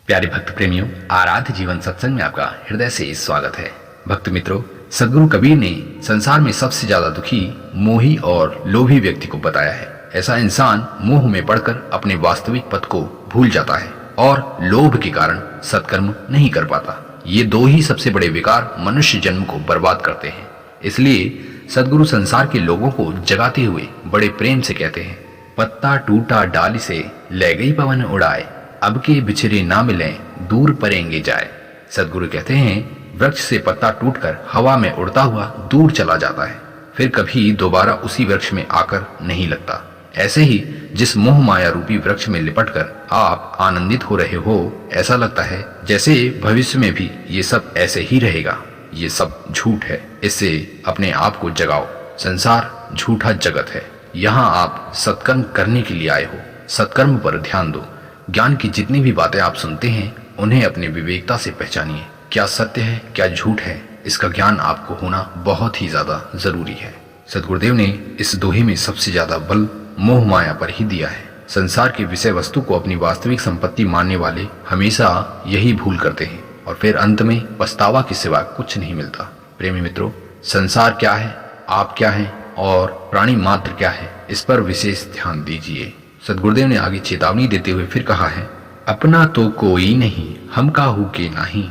प्यारे भक्त प्रेमियों, आराध्य जीवन सत्संग में आपका हृदय से स्वागत है। भक्त मित्रों, सदगुरु कबीर ने संसार में सबसे ज्यादा दुखी, मोही और लोभी व्यक्ति को बताया है। ऐसा इंसान मोह में पड़कर अपने वास्तविक पद को भूल जाता है और लोभ के कारण सत्कर्म नहीं कर पाता। ये दो ही सबसे बड़े विकार मनुष्य जन्म को बर्बाद करते हैं। इसलिए सदगुरु संसार के लोगों को जगाते हुए बड़े प्रेम से कहते हैं, पत्ता टूटा डाली से ले गई पवन उड़ाए, अब के बिछड़े ना मिलें दूर परेंगे जाए। सदगुरु कहते हैं, वृक्ष से पत्ता टूटकर हवा में उड़ता हुआ दूर चला जाता है, फिर कभी दोबारा उसी वृक्ष में आकर नहीं लगता। ऐसे ही जिस मोह माया रूपी वृक्ष में लिपटकर आप आनंदित हो रहे हो, ऐसा लगता है जैसे भविष्य में भी ये सब ऐसे ही रहेगा। ये सब झूठ है। इससे अपने आप को जगाओ। संसार झूठा जगत है। यहाँ आप सत्कर्म करने के लिए आए हो। सत्कर्म पर ध्यान दो। ज्ञान की जितनी भी बातें आप सुनते हैं, उन्हें अपनी विवेकता से पहचानिए। क्या सत्य है, क्या झूठ है, इसका ज्ञान आपको होना बहुत ही ज्यादा जरूरी है। सदगुरुदेव ने इस दोहे में सबसे ज्यादा बल मोह माया पर ही दिया है। संसार की विषय वस्तु को अपनी वास्तविक संपत्ति मानने वाले हमेशा यही भूल करते हैं और फिर अंत में पछतावा के सिवा कुछ नहीं मिलता। प्रेमी मित्रों, संसार क्या है, आप क्या हैं और प्राणी मात्र क्या है, इस पर विशेष ध्यान दीजिए। सदगुरुदेव ने आगे चेतावनी देते हुए फिर कहा है, अपना तो कोई नहीं हम काहू के नाही,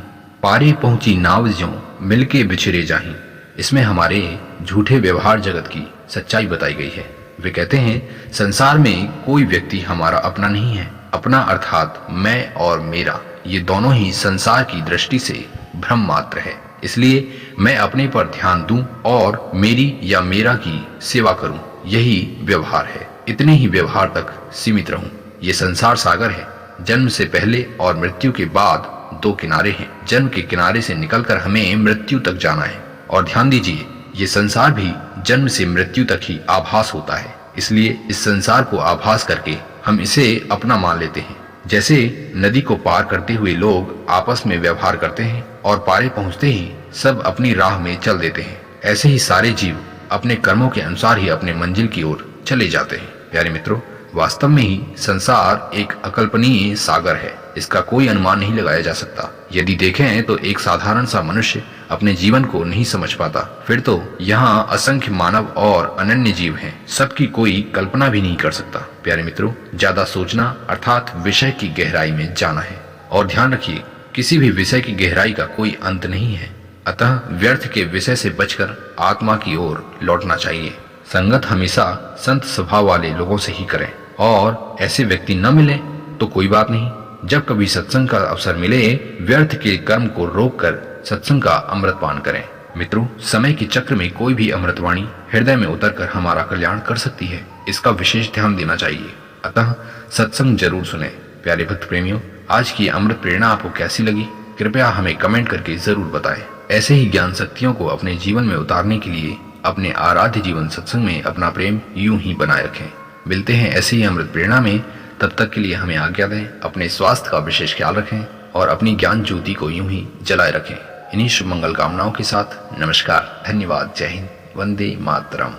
पारे पहुंची नाव ज्यों मिलके बिछड़े जाहीं। इसमें हमारे झूठे व्यवहार जगत की सच्चाई बताई गई है। वे कहते हैं, संसार में कोई व्यक्ति हमारा अपना नहीं है। अपना अर्थात मैं और मेरा, ये दोनों ही संसार की दृष्टि से भ्रम मात्र है। इसलिए मैं अपने पर ध्यान दूं और मेरी या मेरा की सेवा करूं, यही व्यवहार है। इतने ही व्यवहार तक सीमित रहूं। ये संसार सागर है। जन्म से पहले और मृत्यु के बाद दो किनारे हैं। जन्म के किनारे से निकलकर हमें मृत्यु तक जाना है। और ध्यान दीजिए, ये संसार भी जन्म से मृत्यु तक ही आभास होता है। इसलिए इस संसार को आभास करके हम इसे अपना मान लेते हैं। जैसे नदी को पार करते हुए लोग आपस में व्यवहार करते हैं और पारे पहुंचते ही सब अपनी राह में चल देते हैं, ऐसे ही सारे जीव अपने कर्मों के अनुसार ही अपने मंजिल की ओर चले जाते हैं। प्यारे मित्रों, वास्तव में ही संसार एक अकल्पनीय सागर है। इसका कोई अनुमान नहीं लगाया जा सकता। यदि देखें तो एक साधारण सा मनुष्य अपने जीवन को नहीं समझ पाता, फिर तो यहाँ असंख्य मानव और अनन्य जीव हैं। सबकी कोई कल्पना भी नहीं कर सकता। प्यारे मित्रों, ज्यादा सोचना अर्थात विषय की गहराई में जाना है। और ध्यान रखिए, किसी भी विषय की गहराई का कोई अंत नहीं है। अतः व्यर्थ के विषय से बचकर आत्मा की ओर लौटना चाहिए। संगत हमेशा संत स्वभाव वाले लोगों से ही करें और ऐसे व्यक्ति न मिले तो कोई बात नहीं। जब कभी सत्संग का अवसर मिले, व्यर्थ के कर्म को रोककर सत्संग का अमृतपान करें। मित्रों, समय के चक्र में कोई भी अमृतवाणी हृदय में उतरकर हमारा कल्याण कर सकती है। इसका विशेष ध्यान देना चाहिए। अतः सत्संग जरूर सुने। प्यारे भक्त प्रेमियों, आज की अमृत प्रेरणा आपको कैसी लगी, कृपया हमें कमेंट करके जरूर बताएं। ऐसे ही ज्ञान शक्तियों को अपने जीवन में उतारने के लिए अपने आराध्य जीवन सत्संग में अपना प्रेम यूं ही बनाए रखें। मिलते हैं ऐसे ही अमृत प्रेरणा में। तब तक के लिए हमें आज्ञा दें। अपने स्वास्थ्य का विशेष ख्याल रखें और अपनी ज्ञान ज्योति को यूं ही जलाए रखें। इन्हीं शुभ मंगल कामनाओं के साथ नमस्कार, धन्यवाद, जय हिंद, वंदे मातरम।